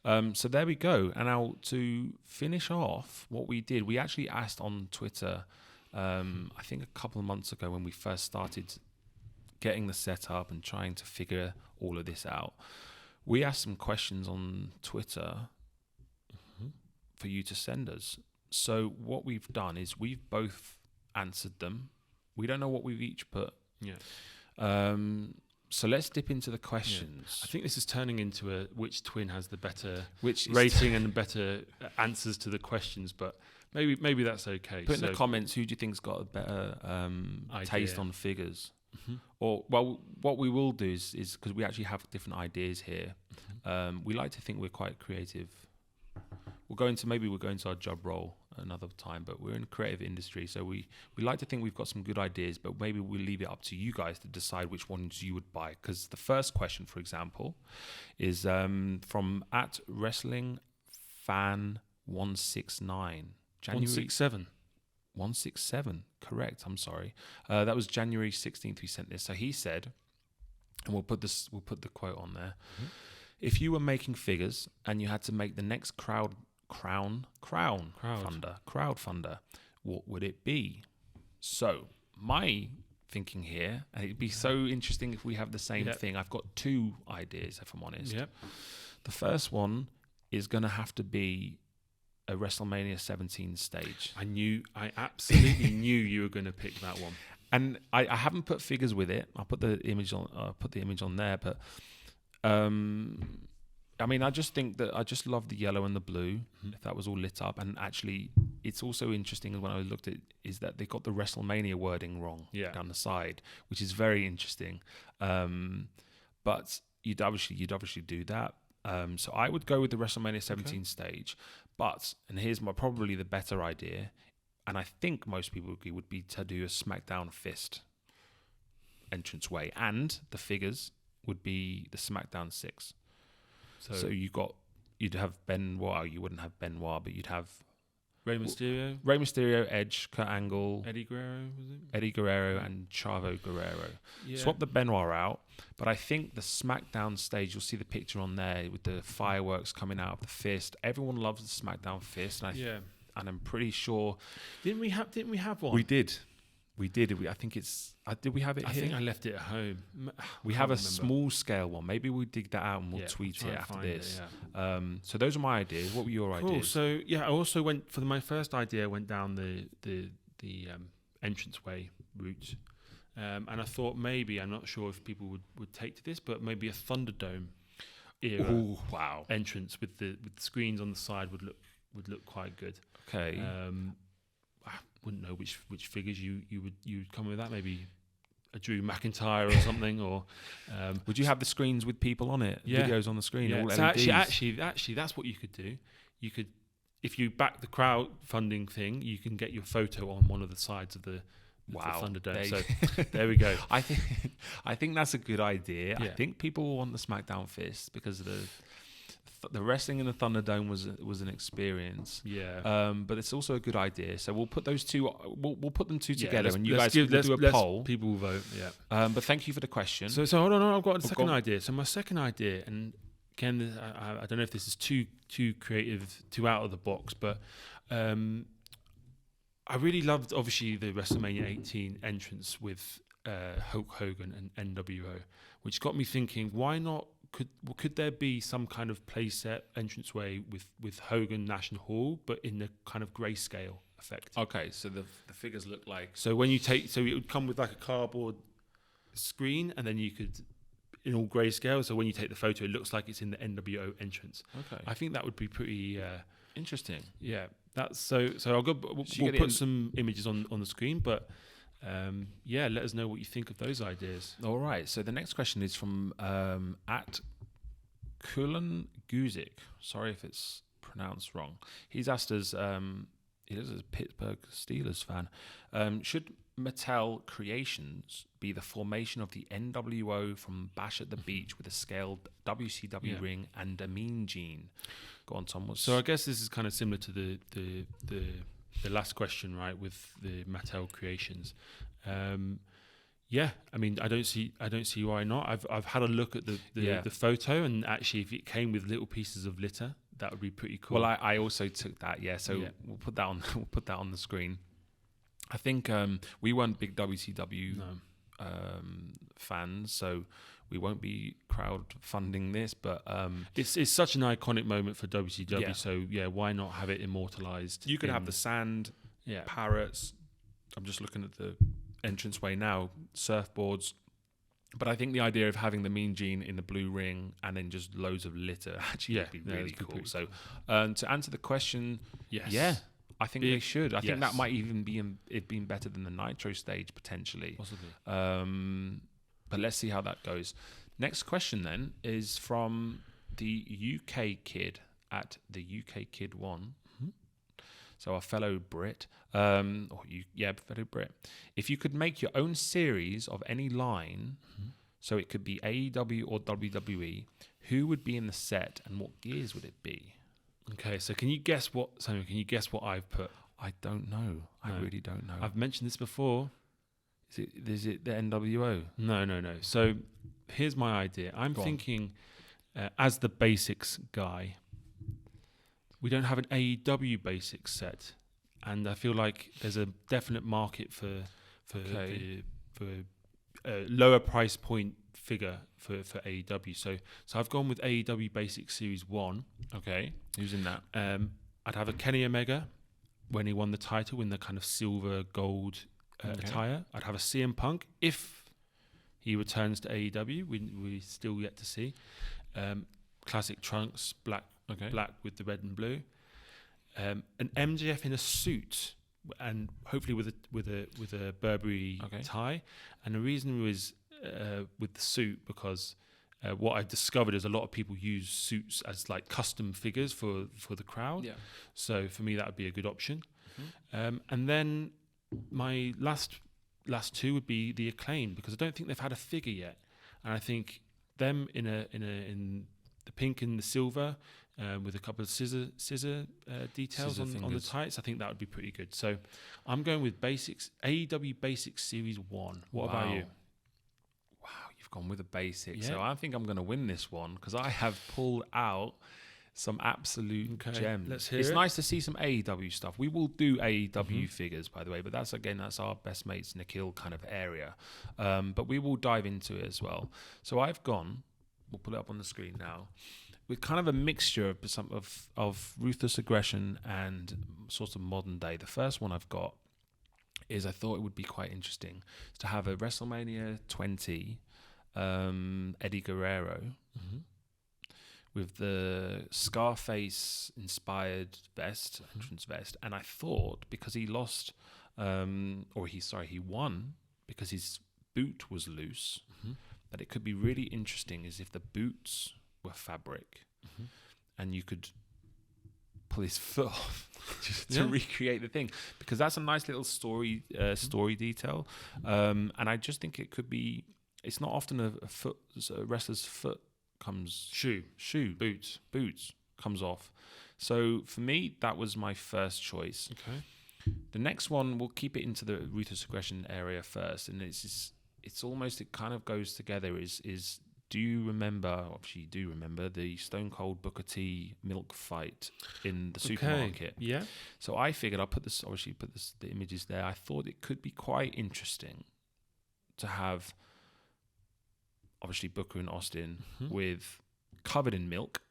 So there we go. And now to finish off, what we did, we actually asked on Twitter, I think a couple of months ago when we first started getting the setup and trying to figure all of this out. We asked some questions on Twitter for you to send us. So what we've done is we've both answered them. We don't know what we've each put. Yeah. So let's dip into the questions. I think this is turning into a which twin has the better rating and better answers to the questions, but maybe that's okay. Put in the comments, who do you think's got a better taste on figures? Or, well, what we will do is because we actually have different ideas here, we like to think we're quite creative. We'll go into our job role another time, but we're in a creative industry, so we like to think we've got some good ideas, but maybe we'll leave it up to you guys to decide which ones you would buy. Because the first question, for example, is from @WrestlingFan169. January 167, correct. I'm sorry. That was January 16th. We sent this. So he said, and we'll put the quote on there. If you were making figures and you had to make the next crowdfunder, what would it be? So my thinking here, and it'd be so interesting if we have the same thing. I've got two ideas, if I'm honest. The first one is going to have to be a WrestleMania 17 stage. I absolutely knew you were going to pick that one. And I haven't put figures with it. I'll put the image on there, but I mean, I just think that I just love the yellow and the blue. If that was all lit up, and actually, it's also interesting when I looked at it, is that they got the WrestleMania wording wrong down the side, which is very interesting. But you'd obviously do that. So I would go with the WrestleMania 17 stage. But, and here's probably the better idea, and I think most people agree, would be to do a SmackDown Fist entranceway, and the figures would be the SmackDown 6. So you'd have Benoit. You wouldn't have Benoit, but you'd have Rey Mysterio, Edge, Kurt Angle, Eddie Guerrero, was it? Eddie Guerrero and Chavo Guerrero. Yeah. Swap the Benoit out, but I think the SmackDown stage, you'll see the picture on there with the fireworks coming out of the fist. Everyone loves the SmackDown Fist, and I'm pretty sure. Didn't we have one? We did. I think it's. Did we have it I here? think I left it at home. We have a small scale one. Maybe we'll dig that out and we'll tweet it after this. So those are my ideas. What were your ideas? Cool. So I also went for my first idea. I went down the entranceway route, and I thought maybe, I'm not sure if people would take to this, but maybe a Thunderdome era entrance with the screens on the side would look quite good. Okay. I wouldn't know which figures you would come with that. Maybe a Drew McIntyre or something, or would you have the screens with people on it? Videos on the screen. All so LEDs? actually, that's what you could do. You could, if you back the crowdfunding thing, you can get your photo on one of the sides of the Thunderdome. So there we go. I think that's a good idea. Yeah. I think people will want the SmackDown Fist because the wrestling in the Thunderdome was an experience. Yeah. But it's also a good idea. So we'll put those two. We'll put them two together, and you let's guys will do a poll. People will vote. Yeah. But thank you for the question. So hold on. I've got a second idea. So my second idea, and again, I don't know if this is too creative, too out of the box, but I really loved obviously the WrestleMania 18 entrance with Hulk Hogan and NWO, which got me thinking, why not? Could there be some kind of playset entranceway with Hogan Nash and Hall, but in the kind of grayscale effect? Okay, so the figures look like. So when it would come with like a cardboard screen, and then you could, in all grayscale. So when you take the photo, it looks like it's in the NWO entrance. Okay, I think that would be pretty interesting. Yeah, that's so. We'll put some images on the screen, but. Let us know what you think of those ideas. All right. So the next question is from @Kulan Guzik. Sorry if it's pronounced wrong. He's asked us. He is a Pittsburgh Steelers fan. Should Mattel Creations be the formation of the NWO from Bash at the Beach with a scaled WCW ring and a Mean Gene? Go on, Tom. So I guess this is kind of similar to the last question, right, with the Mattel Creations. Yeah, I mean, I don't see why not. I've had a look at the photo, and actually, if it came with little pieces of litter, that would be pretty cool. Well, I also took that. Yeah, so we'll put that on. We'll put that on the screen. I think we weren't big WCW fans, so we won't be crowdfunding this. But it's such an iconic moment for WCW. So why not have it immortalized? You could have the sand, parrots. I'm just looking at the entranceway now, surfboards. But I think the idea of having the Mean Gene in the blue ring and then just loads of litter actually would be really cool. So to answer the question, I think they should. I think that might even be it being better than the Nitro stage potentially. Possibly. But let's see how that goes. Next question then is from the UK Kid at the UK Kid 1. So our fellow Brit, fellow Brit. If you could make your own series of any line, so it could be AEW or WWE, who would be in the set and what gears would it be? Okay, so can you guess what I've put? I don't know. I really don't know. I've mentioned this before. Is it the NWO? No. So here's my idea. I'm thinking as the basics guy. We don't have an AEW basics set, and I feel like there's a definite market for a lower price point figure for AEW. So I've gone with AEW Basics Series 1. Okay, who's in that? I'd have a Kenny Omega when he won the title in the kind of silver gold attire. I'd have a CM Punk if he returns to AEW. We still yet to see. Classic trunks, black with the red and blue. An MJF in a suit and hopefully with a Burberry tie. And the reason was with the suit because what I've discovered is a lot of people use suits as like custom figures for the crowd. Yeah. So for me that would be a good option. And then my last two would be the Acclaim because I don't think they've had a figure yet, and I think them in the pink and the silver with a couple of scissor details on the tights. I think that would be pretty good. So I'm going with basics AEW Basics Series 1. What about you? Wow, you've gone with the basics. So I think I'm going to win this one because I have pulled out some absolute gems. Let's hear it's it. nice to see some AEW stuff. We will do AEW figures, by the way, but that's our best mates Nikhil kind of area. But we will dive into it as well. So I've gone, we'll put it up on the screen now, with kind of a mixture of ruthless aggression and sort of modern day. The first one I've got is I thought it would be quite interesting to have a WrestleMania 20 Eddie Guerrero with the Scarface-inspired entrance vest. And I thought because he lost, he won because his boot was loose, that it could be really interesting is if the boots were fabric and you could pull his foot off just to recreate the thing, because that's a nice little story detail. And I just think it could be, it's not often a wrestler's foot comes boots comes off. So for me that was my first choice. The next one, we'll keep it into the ruthless aggression area first, and it's almost, it kind of goes together, is do you remember, obviously you do remember, the Stone Cold Booker T milk fight in the supermarket? Yeah. So I figured I'll put the images there. I thought it could be quite interesting to have obviously Booker and Austin with covered in milk,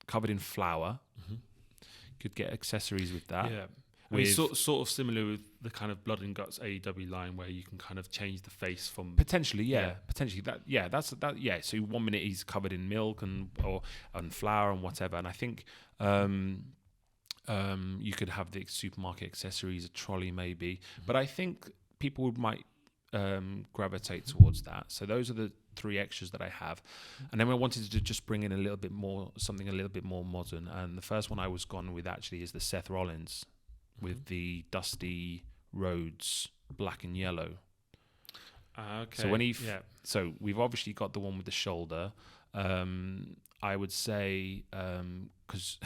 covered in flour. Could get accessories with that. Yeah. I mean, sort of similar with the kind of Blood and Guts AEW line where you can kind of change the face from potentially. So 1 minute he's covered in milk and flour and whatever, and I think you could have the supermarket accessories, a trolley maybe, but I think people might gravitate towards that. So those are the 3 extras that I have, and then I wanted to just bring in something a little bit more modern. And the first one I was gone with actually is the Seth Rollins with the Dusty Rhodes black and yellow. Okay. So when so we've obviously got the one with the shoulder. I would say because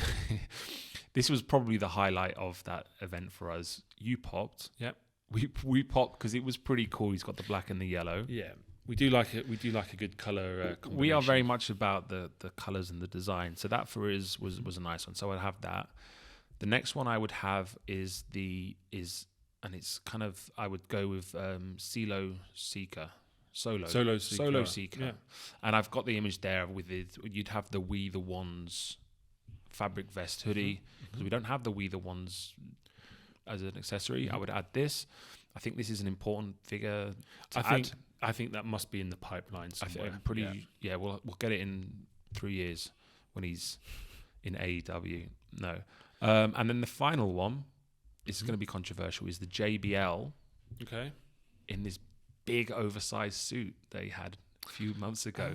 this was probably the highlight of that event for us. You popped. Yep. we popped because it was pretty cool. He's got the black and the yellow. Yeah, we do like it. We do like a good color combination. We are very much about the colors and the design. So that for us was a nice one. So I'd have that. The next one I would have and it's kind of, I would go with Solo Seeker. Solo Seeker. Yeah. And I've got the image there with it. You'd have the We the Ones fabric vest hoodie, because we don't have the We the Ones as an accessory. I would add this. I think this is an important figure to add. I think that must be in the pipeline somewhere. We'll get it in 3 years when he's in AEW. No. And then the final one, it's going to be controversial, is the JBL. Okay. In this big oversized suit they had a few months ago.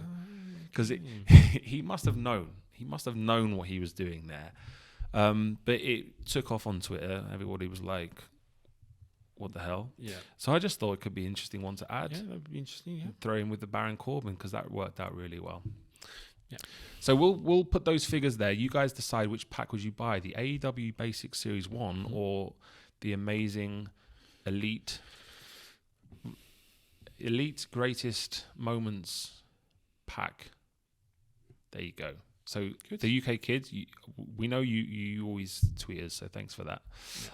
Because he must have known. He must have known what he was doing there. But it took off on Twitter. Everybody was like, what the hell? Yeah. So I just thought it could be an interesting one to add. Yeah, that would be interesting, yeah. Throw in with the Baron Corbin, because that worked out really well. Yeah. So we'll put those figures there. You guys decide which pack would you buy, the AEW Basic Series 1 or the amazing Elite Greatest Moments pack. There you go. So good. The UK kids, we know you always tweet us, so thanks for that.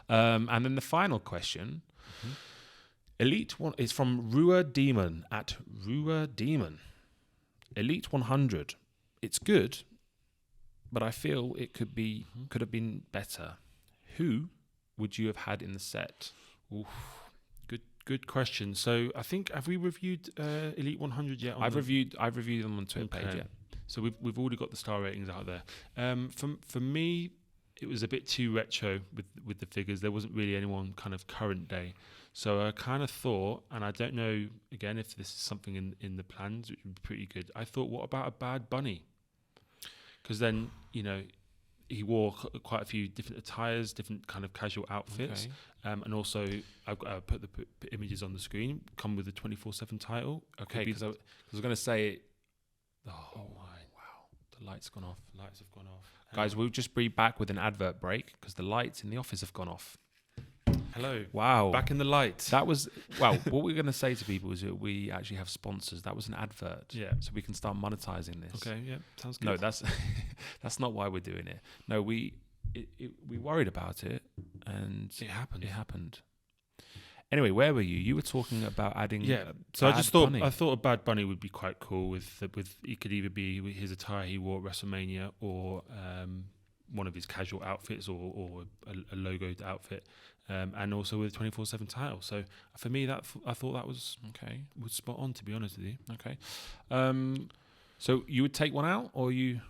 Yeah. And then the final question, Elite One is from Rua Demon at Rua Demon. Elite 100. It's good, but I feel it could have been better. Who would you have had in the set? Oof. Good question. So I think, have we reviewed Elite 100 yet? I've reviewed them on Twitter page. Yeah. So we've already got the star ratings out there. For me, it was a bit too retro with the figures. There wasn't really anyone kind of current day. So I kind of thought, and I don't know again if this is something in the plans, which would be pretty good. I thought, what about a Bad Bunny? Because then, he wore quite a few different attires, different kind of casual outfits. Okay. And also, I put the images on the screen, come with the 24/7 title. Okay, because I was going to say, oh my, wow, the lights have gone off. Lights have gone off. Guys, we'll just be back with an advert break because the lights in the office have gone off. Hello. Wow. Back in the light. That was, what we're going to say to people is that we actually have sponsors. That was an advert. Yeah. So we can start monetizing this. Okay, yeah. Sounds good. No, that's not why we're doing it. No, we worried about it and it happened. Anyway, where were you? You were talking about adding. Yeah. So I thought a Bad Bunny would be quite cool with it could either be his attire he wore at WrestleMania or one of his casual outfits or a logoed outfit. And also with 24/7 title. So for me, I thought that was spot on, to be honest with you. Okay. So you would take one out, or you?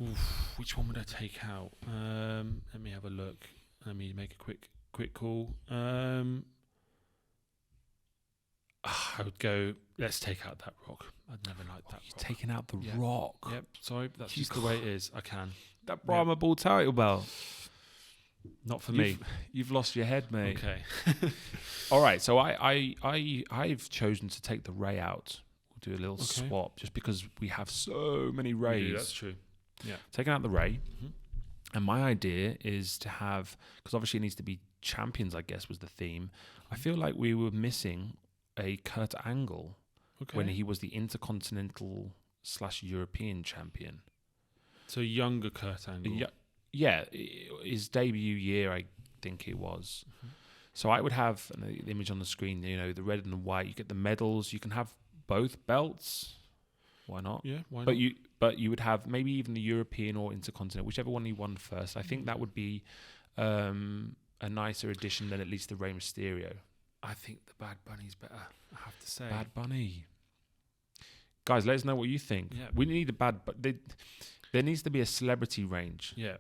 Oof, which one would I take out? Let me have a look. Let me make a quick call. I would go. Let's take out that Rock. I'd never liked that. You're taking out the Rock. Yep. Sorry, that's just the way it is. I can. That Brahma Bull title belt. Not for me. You've lost your head, mate. Okay. All right. So I've chosen to take the Ray out. We'll do a little swap just because we have so many Rays. Yeah, that's true. Yeah. Taking out the Ray. And my idea is to have, because obviously it needs to be champions, I guess was the theme. I feel like we were missing a Kurt Angle when he was the Intercontinental / European champion. So younger Kurt Angle. Yeah, his debut year, I think it was. So I would have the image on the screen, the red and the white. You get the medals. You can have both belts. Why not? Yeah, why not? But you would have maybe even the European or Intercontinental, whichever one he won first. I think that would be a nicer addition than at least the Rey Mysterio. I think the Bad Bunny's better, I have to say. Bad Bunny. Guys, let us know what you think. Yeah. We need there needs to be a celebrity range. Yeah.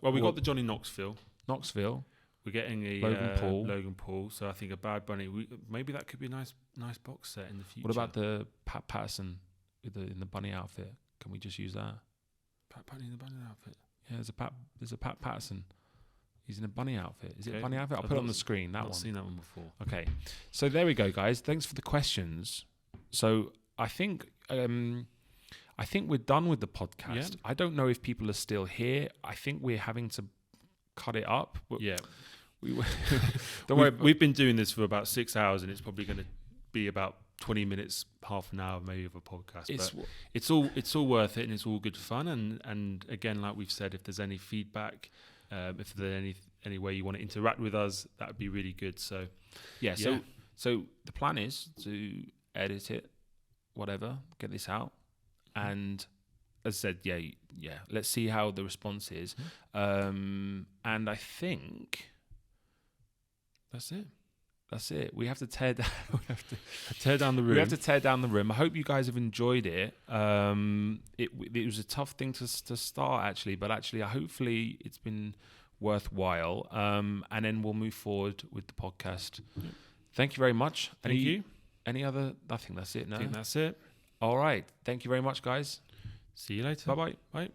Well, we got the Johnny Knoxville. We're getting a Logan Paul. So I think a Bad Bunny. Maybe that could be a nice box set in the future. What about the Pat Patterson in the bunny outfit? Can we just use that? Pat Bunny in the bunny outfit. Yeah, there's a Pat Patterson. He's in a bunny outfit. Is it a bunny outfit? I'll put it on the screen. That one. I've seen that one before. Okay, so there we go, guys. Thanks for the questions. So I think we're done with the podcast. Yeah. I don't know if people are still here. I think we're having to cut it up. Don't worry. We've been doing this for about 6 hours, and it's probably going to be about 20 minutes, half an hour maybe of a podcast. It's all worth it, and it's all good fun. And again, like we've said, if there's any feedback, if there's any way you want to interact with us, that would be really good. So yeah. So the plan is to edit it, whatever, get this out, and as I said, yeah. Let's see how the response is, and I think that's it. That's it. We have to tear down. Tear down the room. We have to tear down the room. I hope you guys have enjoyed it. It was a tough thing to start actually, but hopefully it's been worthwhile. And then we'll move forward with the podcast. Yeah. Thank you very much. Thank you. Any other? I think that's it. No, I think that's it. All right. Thank you very much, guys. See you later. Bye-bye. Bye.